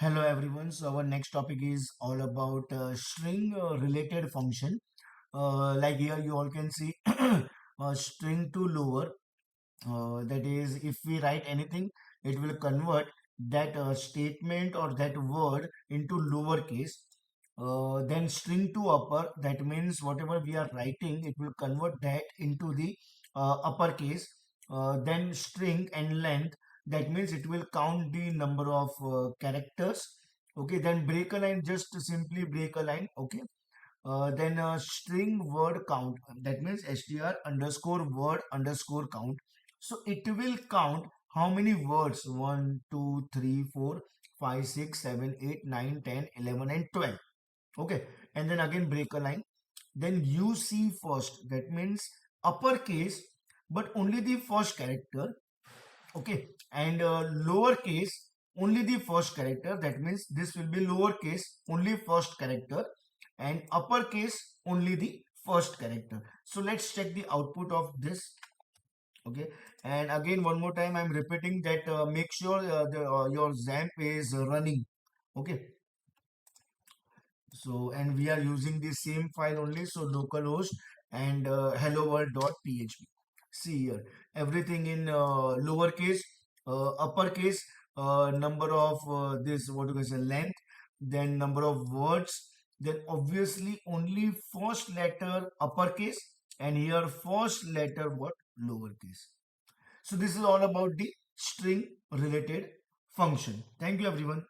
Hello everyone. So our next topic is all about string related function. Like here you all can see string to lower. That is, if we write anything, it will convert that statement or that word into lowercase. Then string to upper. That means whatever we are writing, it will convert that into the uppercase. Then string and length, that means it will count the number of characters. Okay, then break a line, just simply break a line. Okay, then string word count, that means str underscore word underscore count. So it will count how many words: 1 2 3 4 5 6 7 8 9 10 11 and 12. Okay, and then again break a line. Then you see first, that means uppercase but only the first character. Okay, and lowercase only the first character, that means this will be lowercase only first character, and uppercase only the first character. So let's check the output of this. Okay, and again one more time I'm repeating that make sure your XAMPP is running. Okay, so and we are using the same file only, so localhost and hello world.php. See here, everything in lowercase, uppercase, number of this, what you can say, length, then number of words, then obviously only first letter uppercase, and here first letter what, lowercase. So this is all about the string related function. Thank you everyone.